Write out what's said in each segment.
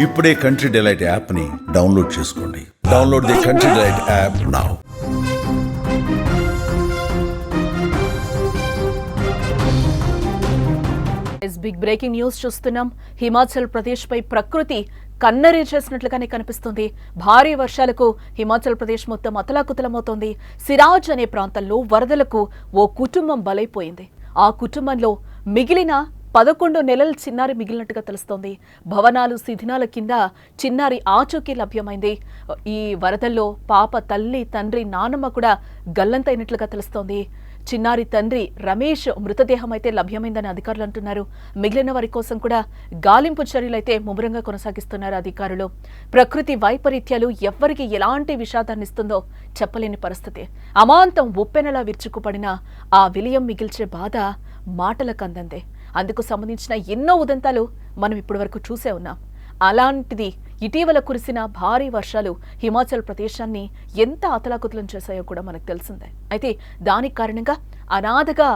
ఇప్పుడే country delight యాప్ని download చేసుకోండి. Download the country delight app now. Big breaking news చూస్తున్నాం. హిమాచల్ ప్రదేశ్ పై ప్రకృతి కన్నెరి చేసినట్లుగానే కనిపిస్తుంది. భారీ వర్షాలకు హిమాచల్ ప్రదేశ్ మొత్తం అతలాకుతలమవుతోంది. సిరాజ్ అనే ప్రాంతంలో వరదలకు ఓ కుటుంబం బలైపోయింది. ఆ కుటుంబంలో మిగిలిన 11 నెలల చిన్నారి మిగిలినట్టుగా తెలుస్తోంది. భవనాలు శిథిలాల కింద చిన్నారి ఆచూకీ లభ్యమైంది. ఈ వరదల్లో పాప తల్లి, తండ్రి, నానమ్మ కూడా గల్లంతైనట్లుగా తెలుస్తోంది. చిన్నారి తండ్రి రమేష్ మృతదేహం అయితే లభ్యమైందని అధికారులు అంటున్నారు. మిగిలిన వారి కోసం కూడా గాలింపు చర్యలైతే ముమ్మరంగా కొనసాగిస్తున్నారు అధికారులు. ప్రకృతి వైపరీత్యాలు ఎవ్వరికి ఎలాంటి విషాదాన్ని ఇస్తుందో చెప్పలేని పరిస్థితి. అమాంతం ఉప్పెనలా విరుచుకుపడిన ఆ విలయం మిగిల్చే బాధ మాటలకు అందందే. అందుకు సంబంధించిన ఎన్నో ఉదంతాలు మనం ఇప్పటి వరకు చూసే ఉన్నాం. అలాంటిది ఇటీవల కురిసిన భారీ వర్షాలు హిమాచల్ ప్రదేశాన్ని ఎంత అతలాకుతలం చేశాయో కూడా మనకు తెలిసిందే. అయితే దానికి కారణంగా అనాథగా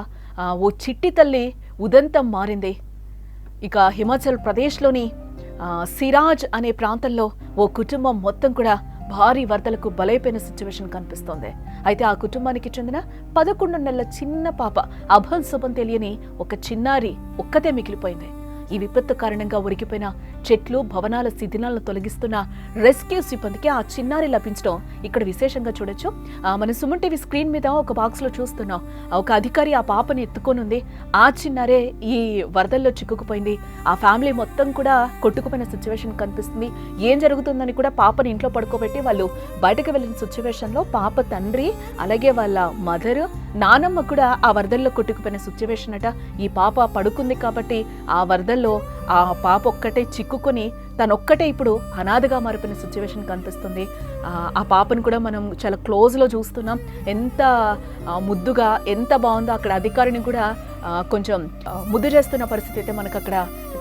ఓ చిట్టి తల్లి ఉదంతం మారింది. ఇక హిమాచల్ ప్రదేశ్లోని సిరాజ్ అనే ప్రాంతంలో ఓ కుటుంబం మొత్తం కూడా భారీ వరదలకు బలైపోయిన సిచ్యువేషన్ కనిపిస్తోంది. అయితే ఆ కుటుంబానికి చెందిన 11 నెలల చిన్న పాప అభం శుభం తెలియని ఒక చిన్నారి ఒక్కతే మిగిలిపోయింది. ఈ విపత్తు కారణంగా ఉరికిపోయిన చెట్లు, భవనాల శిథిలాలను తొలగిస్తున్న రెస్క్యూ సిబ్బందికి ఆ చిన్నారి లభించడం ఇక్కడ విశేషంగా చూడొచ్చు. మన సుమన్ టీవీ స్క్రీన్ మీద ఒక బాక్స్ లో చూస్తున్నాం. ఒక అధికారి ఆ పాపని ఎత్తుకొనుంది. ఆ చిన్నారే ఈ వరదల్లో చిక్కుకుపోయింది. ఆ ఫ్యామిలీ మొత్తం కూడా కొట్టుకుపోయిన సిచ్యువేషన్ కనిపిస్తుంది. ఏం జరుగుతుందని కూడా పాపని ఇంట్లో పడుకోబెట్టి వాళ్ళు బయటకు వెళ్ళిన సిచ్యువేషన్ లో పాప తండ్రి, అలాగే వాళ్ళ మదర్, నానమ్మ కూడా ఆ వరదల్లో కొట్టుకుపోయిన సిచ్యువేషన్ అట. ఈ పాప పడుకుంది కాబట్టి ఆ వరదల్లో ఆ పాప ఒక్కటే చిక్కుకొని తనొక్కటే ఇప్పుడు అనాథగా మారిపోయిన సిచ్యువేషన్ కనిపిస్తుంది. ఆ పాపను కూడా మనం చాలా క్లోజ్లో చూస్తున్నాం. ఎంత ముద్దుగా, ఎంత బాగుందో. అక్కడ అధికారిని కూడా కొంచెం ముద్దు చేస్తున్న పరిస్థితి అయితే మనకు అక్కడ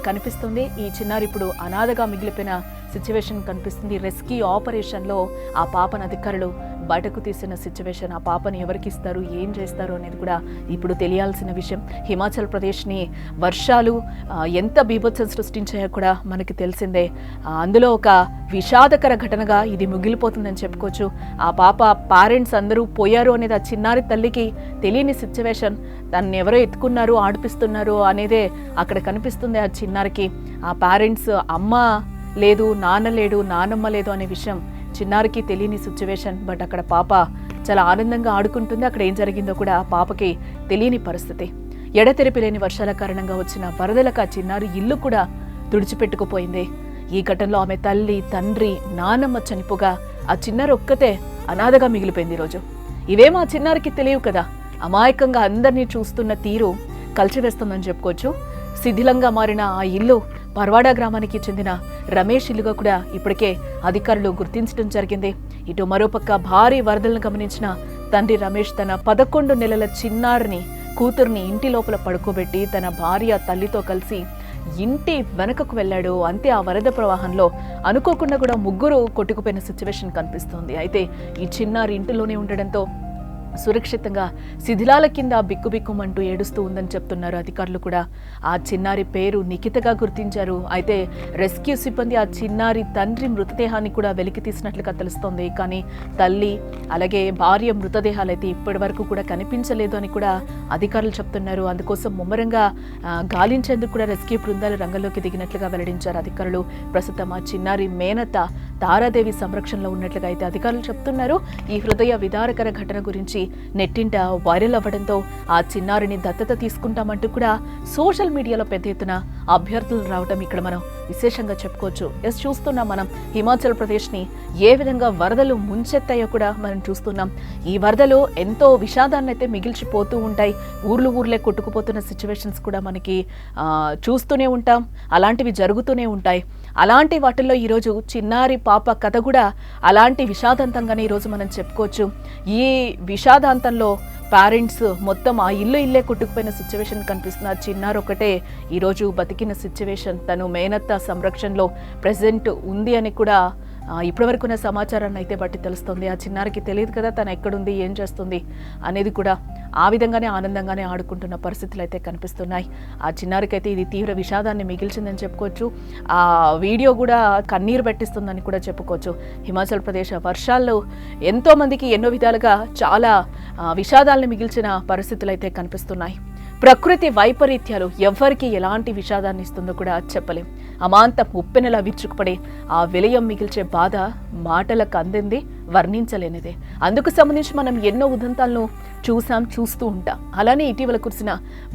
కనిపిస్తుంది. ఈ చిన్నారి ఇప్పుడు అనాథగా మిగిలిపోయిన సిచ్యువేషన్ కనిపిస్తుంది. రెస్క్యూ ఆపరేషన్లో ఆ పాపను అధికారులు బయటకు తీసిన సిచ్యువేషన్. ఆ పాపని ఎవరికి ఇస్తారు, ఏం చేస్తారు అనేది కూడా ఇప్పుడు తెలియాల్సిన విషయం. హిమాచల్ ప్రదేశ్ని వర్షాలు ఎంత బీభత్సం సృష్టించాయో కూడా మనకి తెలిసిందే. అందులో ఒక విషాదకర ఘటనగా ఇది మిగిలిపోతుందని చెప్పుకోవచ్చు. ఆ పాప పేరెంట్స్ అందరూ పోయారు అనేది ఆ చిన్నారి తల్లికి తెలియని సిచ్యువేషన్. తనని ఎవరో ఎత్తుకున్నారు, ఆడిపిస్తున్నారు అనేదే అక్కడ కనిపిస్తుంది ఆ చిన్నారికి. ఆ పేరెంట్స్ అమ్మ లేదు, నాన్న లేడు, నానమ్మ లేదు అనే విషయం చిన్నారికి తెలియని సిచ్యువేషన్. బట్ అక్కడ పాప చాలా ఆనందంగా ఆడుకుంటుంది. అక్కడ ఏం జరిగిందో కూడా పాపకి తెలియని పరిస్థితి. ఎడతెరిపి లేని వర్షాల కారణంగా వచ్చిన వరదలకు ఆ చిన్నారి ఇల్లు కూడా తుడిచిపెట్టుకుపోయింది. ఈ ఘటనలో ఆమె తల్లి, తండ్రి, నానమ్మ చనిపోగా ఆ చిన్నారి ఒక్కతే అనాథగా మిగిలిపోయింది ఈరోజు. ఇవేమో ఆ చిన్నారికి తెలియవు కదా. అమాయకంగా అందరినీ చూస్తున్న తీరు కలిసివేస్తుందని చెప్పుకోవచ్చు. శిథిలంగా మారిన ఆ ఇల్లు పర్వాడా గ్రామానికి చెందిన రమేష్ ఇల్లుగా కూడా ఇప్పటికే అధికారులు గుర్తించడం జరిగింది. ఇటు మరోపక్క భారీ వరదలను గమనించిన తండ్రి రమేష్ తన 11 నెలల చిన్నారిని, కూతుర్ని ఇంటి లోపల పడుకోబెట్టి తన భార్య, తల్లితో కలిసి ఇంటి వెనకకు వెళ్ళాడు. అంతే ఆ వరద ప్రవాహంలో అనుకోకుండా కూడా ముగ్గురు కొట్టుకుపోయిన సిచ్యువేషన్ కనిపిస్తోంది. అయితే ఈ చిన్నారి ఇంటిలోనే ఉండడంతో సురక్షితంగా శిథిలాల కింద బిక్కుబిక్కుమంటూ ఏడుస్తూ ఉందని చెప్తున్నారు అధికారులు కూడా. ఆ చిన్నారి పేరు నిఖితగా గుర్తించారు. అయితే రెస్క్యూ సిబ్బంది ఆ చిన్నారి తండ్రి మృతదేహాన్ని కూడా వెలికి తీసినట్లుగా తెలుస్తోంది. కానీ తల్లి, అలాగే భార్య మృతదేహాలు అయితే ఇప్పటి వరకు కూడా కనిపించలేదు అని కూడా అధికారులు చెప్తున్నారు. అందుకోసం ముమ్మరంగా గాలించేందుకు కూడా రెస్క్యూ బృందాలు రంగంలోకి దిగినట్లుగా వెల్లడించారు అధికారులు. ప్రస్తుతం ఆ చిన్నారి మేనత తారాదేవి సంరక్షణలో ఉన్నట్లుగా అయితే అధికారులు చెప్తున్నారు. ఈ హృదయ విదారకర ఘటన గురించి నెట్టింట వైరల్ అవ్వడంతో ఆ చిన్నారిని దత్తత తీసుకుంటామంటూ కూడా సోషల్ మీడియాలో పెద్ద ఎత్తున అభ్యర్థులు రావడం ఇక్కడ మనం విశేషంగా చెప్పుకోవచ్చు. చూస్తున్నాం మనం హిమాచల్ ప్రదేశ్ని ఏ విధంగా వరదలు ముంచెత్తాయో కూడా మనం చూస్తున్నాం. ఈ వరదలు ఎంతో విషాదాన్ని అయితే మిగిల్చిపోతూ ఉంటాయి. ఊర్లే కొట్టుకుపోతున్న సిచ్యువేషన్స్ కూడా మనకి చూస్తూనే ఉంటాం. అలాంటివి జరుగుతూనే ఉంటాయి. అలాంటి వాటిల్లో ఈరోజు చిన్నారి పాప కథ కూడా అలాంటి విషాదాంతంగానే ఈరోజు మనం చెప్పుకోవచ్చు. ఈ విషాదాంతంలో పేరెంట్స్ మొత్తం ఆ ఇల్లే కొట్టుకుపోయిన సిచ్యువేషన్ కనిపిస్తుంది. ఆ చిన్నారు ఒకటే ఈరోజు బతికిన సిచ్యువేషన్. తను మేనత్త సంరక్షణలో ప్రెజెంట్ ఉంది అని కూడా ఇప్పటివరకు ఉన్న సమాచారాన్ని అయితే బట్టి తెలుస్తుంది. ఆ చిన్నారికి తెలియదు కదా తను ఎక్కడుంది, ఏం చేస్తుంది అనేది కూడా. ఆ విధంగానే ఆనందంగానే ఆడుకుంటున్న పరిస్థితులు అయితే కనిపిస్తున్నాయి. ఆ చిన్నారికి అయితే ఇది తీవ్ర విషాదాన్ని మిగిల్చిందని చెప్పుకోవచ్చు. ఆ వీడియో కూడా కన్నీరు పెట్టిస్తుందని కూడా చెప్పుకోవచ్చు. హిమాచల్ ప్రదేశ్ వర్షాల్లో ఎంతో మందికి ఎన్నో విధాలుగా చాలా విషాదాలను మిగిల్చిన పరిస్థితులు అయితే కనిపిస్తున్నాయి. ప్రకృతి వైపరీత్యాలు ఎవ్వరికి ఎలాంటి విషాదాన్ని ఇస్తుందో కూడా చెప్పలేం. అమాంతం ఉప్పెనలా విరుచుకుపడే ఆ విలయం మిగిల్చే బాధ మాటలకు అందింది, వర్ణించలేనిదే. అందుకు సంబంధించి మనం ఎన్నో ఉదంతాలను చూస్తూ ఉంటాం. అలానే ఇటీవల కురిసిన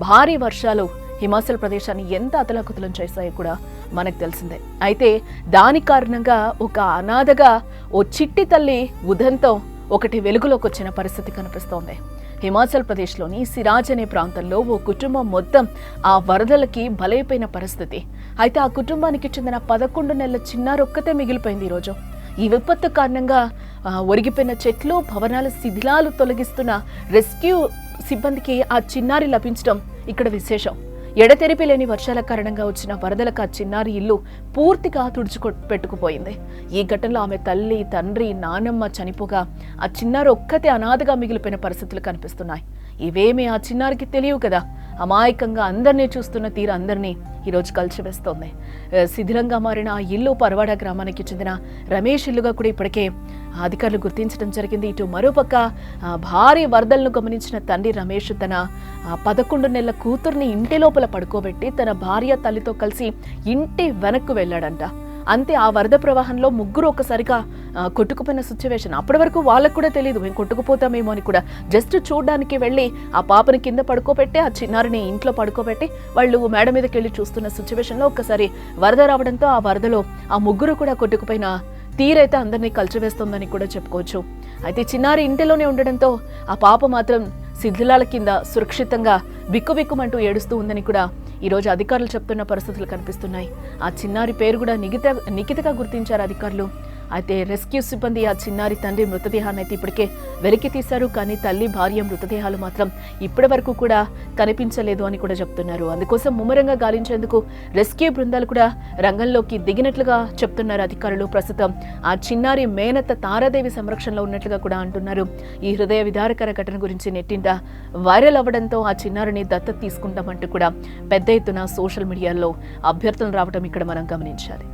భారీ వర్షాలు హిమాచల్ ప్రదేశాన్ని ఎంత అతలాకుతలం చేశాయో కూడా మనకు తెలిసిందే. అయితే దాని కారణంగా ఒక అనాథగా ఓ చిట్టి తల్లి ఉదంతం ఒకటి వెలుగులోకి వచ్చిన పరిస్థితి కనిపిస్తోంది. హిమాచల్ ప్రదేశ్లోని సిరాజ్ అనే ప్రాంతంలో ఓ కుటుంబం మొత్తం ఆ వరదలకి బలైపోయిన పరిస్థితి. అయితే ఆ కుటుంబానికి చెందిన 11 నెలల చిన్నారొక్కతే మిగిలిపోయింది ఈరోజు. ఈ విపత్తు కారణంగా ఒరిగిపోయిన చెట్లు, భవనాల శిథిలాలు తొలగిస్తున్న రెస్క్యూ సిబ్బందికి ఆ చిన్నారి లభించడం ఇక్కడ విశేషం. ఎడతెరిపి లేని వర్షాల కారణంగా వచ్చిన వరదలకు ఆ చిన్నారి ఇల్లు పూర్తిగా పెట్టుకుపోయింది. ఈ ఘటనలో ఆమె తల్లి, తండ్రి, నానమ్మ చనిపోగా ఆ చిన్నారి ఒక్కతే అనాథగా మిగిలిపోయిన పరిస్థితులు కనిపిస్తున్నాయి. ఇవేమీ ఆ చిన్నారికి తెలియవు కదా. అమాయకంగా అందరినీ చూస్తున్న తీరు అందరినీ ఈరోజు కలిసివేస్తోంది. శిథిలంగా మారిన ఆ ఇల్లు పరవాడ గ్రామానికి చెందిన రమేష్ ఇల్లుగా కూడా ఇప్పటికే అధికారులు గుర్తించడం జరిగింది. ఇటు మరోపక్క భారీ వరదలను గమనించిన తండ్రి రమేష్ తన 11 నెలల కూతుర్ని ఇంటి లోపల పడుకోబెట్టి తన భార్య తల్లితో కలిసి ఇంటి వెనక్కు వెళ్ళాడంట. అంతే, ఆ వరద ప్రవాహంలో ముగ్గురు ఒక్కసారిగా కొట్టుకుపోయిన సిచ్యువేషన్. అప్పటి వరకు వాళ్ళకు కూడా తెలియదు మేము కొట్టుకుపోతామేమో అని కూడా. జస్ట్ చూడడానికి వెళ్ళి ఆ పాపని కింద పడుకోబెట్టి ఆ చిన్నారిని ఇంట్లో పడుకోబెట్టి వాళ్ళు మేడ మీదకి వెళ్ళి చూస్తున్న సిచ్యువేషన్లో ఒక్కసారి వరద రావడంతో ఆ వరదలో ఆ ముగ్గురు కూడా కొట్టుకుపోయిన తీరైతే అందరినీ కలిసివేస్తుందని కూడా చెప్పుకోవచ్చు. అయితే చిన్నారి ఇంటిలోనే ఉండడంతో ఆ పాప మాత్రం శిథిలాల కింద సురక్షితంగా బిక్కుబిక్కుమంటూ ఏడుస్తూ ఉందని కూడా ఈరోజు అధికారులు చెప్తున్న పరిస్థితులు కనిపిస్తున్నాయి. ఆ చిన్నారి పేరు కూడా నిఖితగా గుర్తించారు అధికారులు. అయితే రెస్క్యూ సిబ్బంది ఆ చిన్నారి తండ్రి మృతదేహాన్ని అయితే ఇప్పటికే వెలికి తీశారు. కానీ తల్లి, భార్య మృతదేహాలు మాత్రం ఇప్పటి వరకు కూడా కనిపించలేదు అని కూడా చెప్తున్నారు. అందుకోసం ముమ్మరంగా గాలించేందుకు రెస్క్యూ బృందాలు కూడా రంగంలోకి దిగినట్లుగా చెప్తున్నారు అధికారులు. ప్రస్తుతం ఆ చిన్నారి మేనత్త తారాదేవి సంరక్షణలో ఉన్నట్లుగా కూడా అంటున్నారు. ఈ హృదయ విదారకర ఘటన గురించి నెట్టింట వైరల్ అవ్వడంతో ఆ చిన్నారిని దత్తత తీసుకుంటామంటూ కూడా పెద్ద ఎత్తున సోషల్ మీడియాలో అభ్యర్థనలు రావడం ఇక్కడ మనం గమనించాలి.